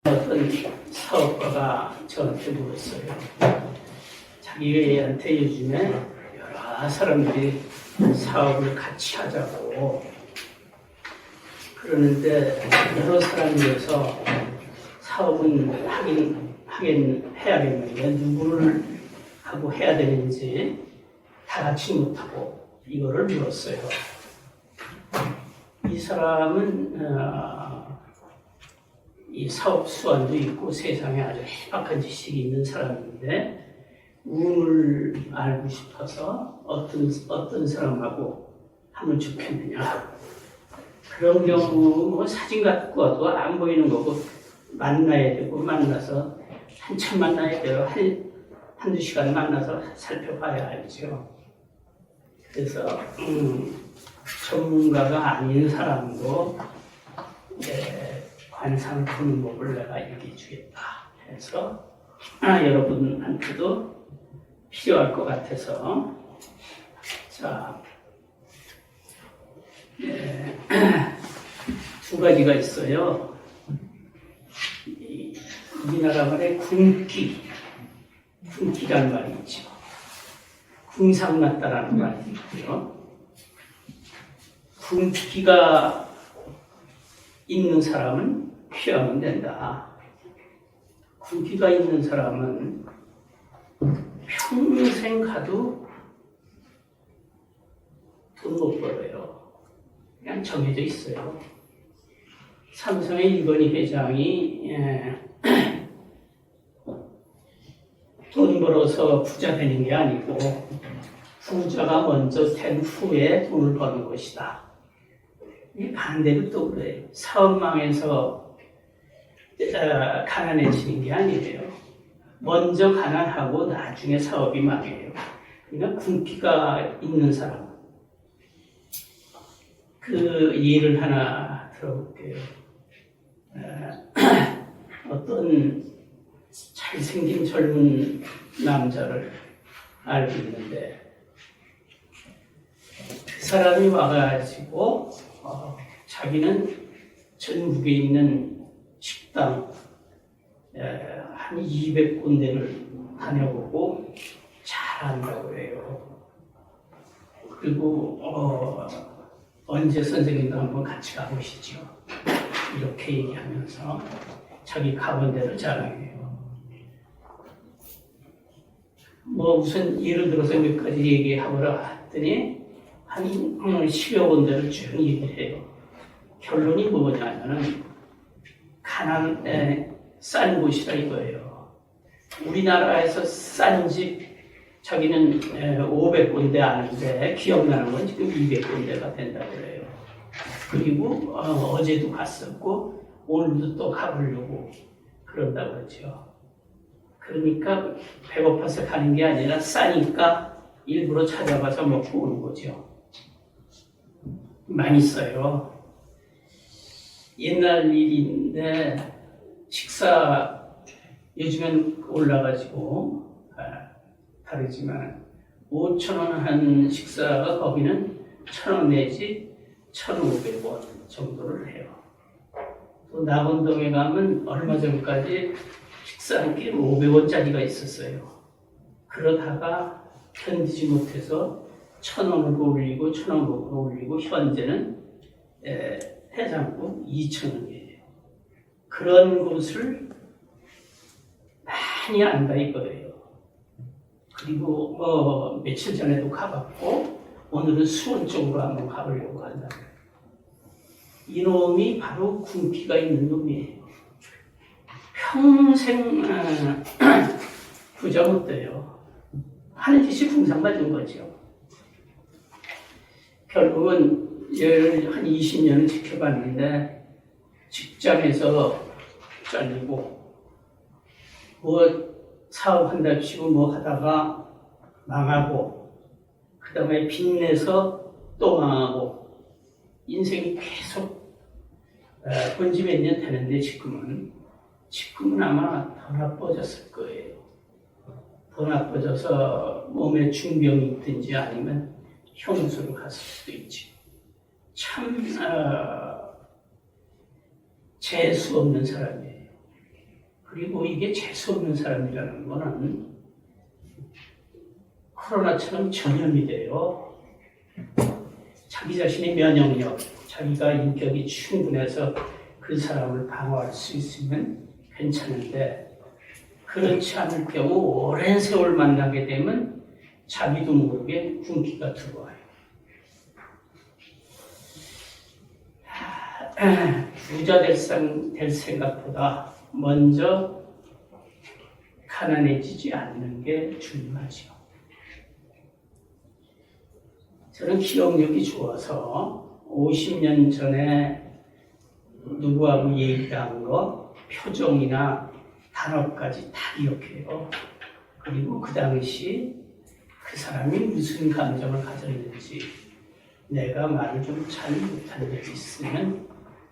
어떤 사업가가 저한테 물었어요. 자기한테 요즘에 여러 사람들이 사업을 같이 하자고 그러는데 여러 사람이어서 사업은 하긴 해야겠는데 누구를 하고 해야 되는지 다 같이 못하고 이거를 물었어요. 이 사람은 이 사업 수완도 있고 세상에 아주 해박한 지식이 있는 사람인데 운을 알고 싶어서 어떤 사람하고 하면 좋겠느냐. 그런 경우 뭐 사진 갖고 와도 안 보이는 거고 만나야 되고 만나서 한참 만나야 돼요. 한두 시간 만나서 살펴봐야 알죠. 그래서 전문가가 아닌 사람도 관상 푸는 법을 내가 얘기해 주겠다 해서 여러분한테도 필요할 것 같아서 자 두 가지가 있어요. 우리나라 말에 군기란 말이 있죠. 궁상났다라는 말이 있고요. 군기가 있는 사람은 피하면 된다. 군기가 있는 사람은 평생 가도 돈 못 벌어요. 그냥 정해져 있어요. 삼성의 이건희 회장이 돈 벌어서 부자 되는 게 아니고 부자가 먼저 된 후에 돈을 버는 것이다. 이 반대로 또 그래요. 사업망에서 가난해지는 게 아니에요. 먼저 가난하고 나중에 사업이 망해요. 그러니까 군기가 있는 사람. 그 예를 하나 들어볼게요. 어떤 잘생긴 젊은 남자를 알고 있는데 그 사람이 와가지고 자기는 전국에 있는 식당 한 200군데를 다녀보고 잘한다고 해요. 그리고 언제 선생님도 한번 같이 가보시죠. 이렇게 얘기하면서 자기 가본 데를 자랑해요. 뭐 우선 예를 들어서 몇 가지 얘기하보라 했더니 한 10여 군데를 쭉 얘기해요. 결론이 뭐냐면은 가난에 싼 곳이다 이거예요. 우리나라에서 싼 집 자기는 500군데 아는데 기억나는 건 지금 200군데가 된다고 그래요. 그리고 어제도 갔었고 오늘도 또 가보려고 그런다고 그러죠. 그러니까 배고파서 가는 게 아니라 싸니까 일부러 찾아가서 먹고 오는 거죠. 많이 써요. 옛날 일인데 식사 요즘엔 올라가지고 다르지만 5,000원 한 식사가 거기는 1,000원 내지 1,500원 정도를 해요. 또 낙원동에 가면 얼마 전까지 식사 한 끼 500원짜리가 있었어요. 그러다가 견디지 못해서 1,000원으로 올리고 1,500원으로 올리고 현재는 해장국 2,000원이에요. 그런 곳을 많이 안다 이거예요. 그리고 며칠 전에도 가봤고 오늘은 수원 쪽으로 한번 가보려고 한다. 이놈이 바로 군기가 있는 놈이에요. 평생 부자 못 돼요. 하는 짓이 궁상맞은 거죠. 결국은 한 20년을 지켜봤는데 직장에서 잘리고 뭐 사업한답시고 뭐 하다가 망하고 그 다음에 빚내서 또 망하고 인생이 계속 본지 몇 년 되는데 지금은 아마 더 나빠졌을 거예요. 더 나빠져서 몸에 중병이 있든지 아니면 형수로 갔을 수도 있지. 참 재수 없는 사람이에요. 그리고 이게 재수없는 사람이라는 거는 코로나처럼 전염이 돼요. 자기 자신의 면역력, 자기가 인격이 충분해서 그 사람을 방어할 수 있으면 괜찮은데 그렇지 않을 경우 오랜 세월 만나게 되면 자기도 모르게 군기가 들어와요. 부자 될 생각보다 먼저 가난해지지 않는 게 중요하죠. 저는 기억력이 좋아서 50년 전에 누구하고 얘기한 거, 표정이나 단어까지 다 기억해요. 그리고 그 당시 그 사람이 무슨 감정을 가졌는지 내가 말을 좀 잘 못한 적이 있으면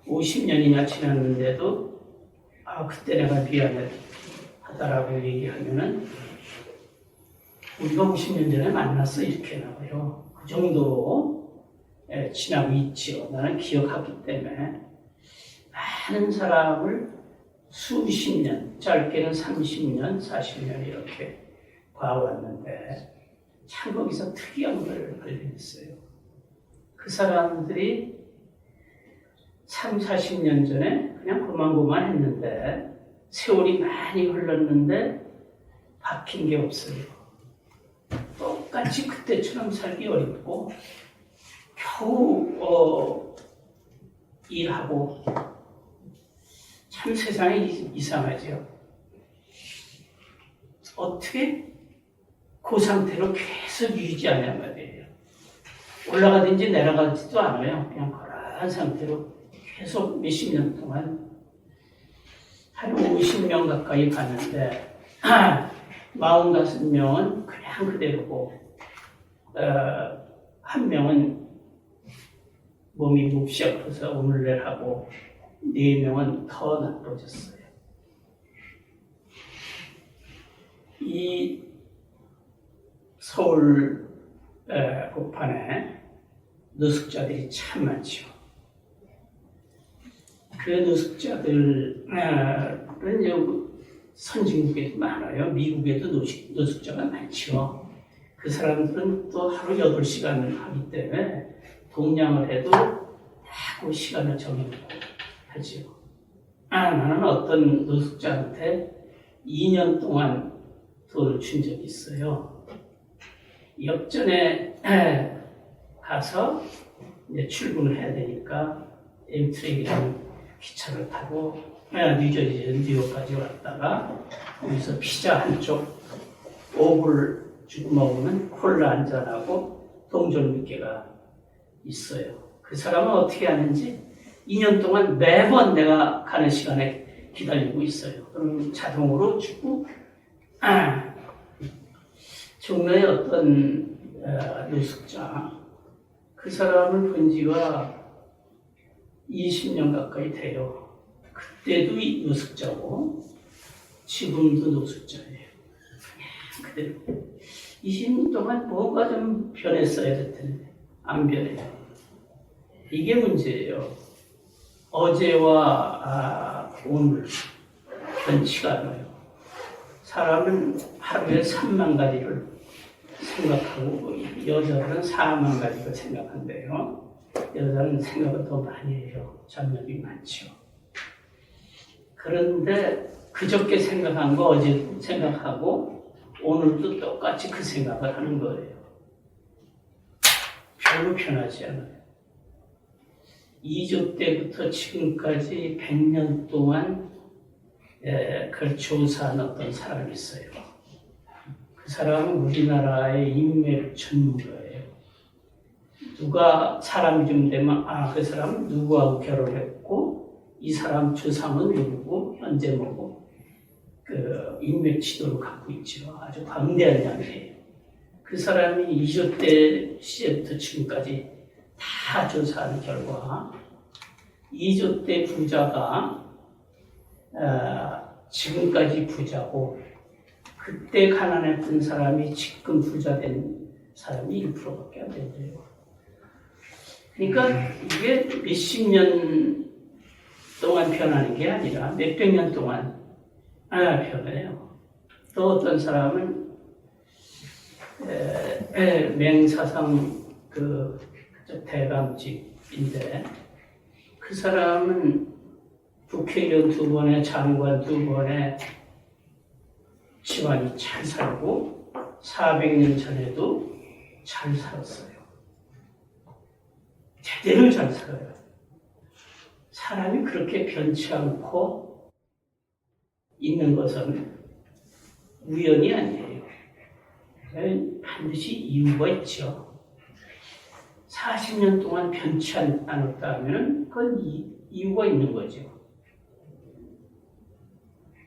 50년이나 지났는데도 그때 내가 미안하다라고 얘기하면은 우리가 50년 전에 만났어 이렇게 나와요. 그 정도로 지나고 있지요. 나는 기억하기 때문에 많은 사람을 수십 년, 짧게는 30년, 40년 이렇게 봐왔는데 참 거기서 특이한 걸 발견했어요. 그 사람들이 3, 40년 전에 그냥 고만고만 했는데 세월이 많이 흘렀는데 바뀐 게 없어요. 똑같이 그때처럼 살기 어렵고 겨우 일하고 참 세상이 이상하죠. 어떻게 그 상태로 계속 유지하냔 말이에요. 올라가든지 내려가지도 않아요. 그냥 그런 상태로 계속 몇십 년 동안 한 50명 가까이 봤는데 45명은 그냥 그대로고 한 명은 몸이 몹시 아파서 오늘날 하고 4명은 더 나빠졌어요. 이 서울 복판에 노숙자들이 참 많죠. 그 노숙자들은 선진국에도 많아요. 미국에도 노숙자가 많죠. 그 사람들은 또 하루 8시간 하기 때문에 동량을 해도 그 시간을 정해놓고 하죠. 나는 어떤 노숙자한테 2년 동안 돈을 준 적이 있어요. 역전에 가서 이제 출근을 해야 되니까 엠트랙이라는 기차를 타고 뉴욕까지 왔다가 거기서 피자 한쪽 5불 주고 먹으면 콜라 한 잔하고 동전 몇 개가 있어요. 그 사람은 어떻게 하는지 2년 동안 매번 내가 가는 시간에 기다리고 있어요. 그럼 자동으로 주고 종로의 어떤 노숙자 그 사람을 본 지가 20년 가까이 돼요. 그때도 노숙자고 지금도 노숙자예요. 그대로 20년 동안 뭐가 좀 변했어야 될 텐데 안 변해요. 이게 문제예요. 어제와 오늘 변치가 않아요. 사람은 하루에 3만 가지를 생각하고 여자들은 4만 가지를 생각한대요. 여자는 생각을 더 많이 해요. 잡념이 많죠. 그런데 그저께 생각한 거 어제 생각하고 오늘도 똑같이 그 생각을 하는 거예요. 별로 변하지 않아요. 이조 때부터 지금까지 100년 동안 그걸 조사한 어떤 사람이 있어요. 그 사람은 우리나라의 인맥 전문가예요. 누가 사람이 좀 되면 그 사람은 누구하고 결혼했고 이 사람 조상은 누구고 언제 뭐고 그 인맥 지도를 갖고 있죠. 아주 광대한 양이에요. 그 사람이 이조 때 시절부터 지금까지 다 조사한 결과 이조 때 부자가 지금까지 부자고 그때 가난했던 사람이 지금 부자 된 사람이 1%밖에 안 된대요. 그러니까 이게 몇십 년 동안 변하는 게 아니라 몇백 년 동안 편해요. 또 어떤 사람은 맹사상 그 대감직인데 그 사람은 국회의원 2번에 장관 2번에 집안이 잘 살고 400년 전에도 잘 살았어요. 제대로 잘 살아요. 사람이 그렇게 변치 않고 있는 것은 우연이 아니에요. 반드시 이유가 있죠. 40년 동안 변치 않았다 하면 그건 이유가 있는 거죠.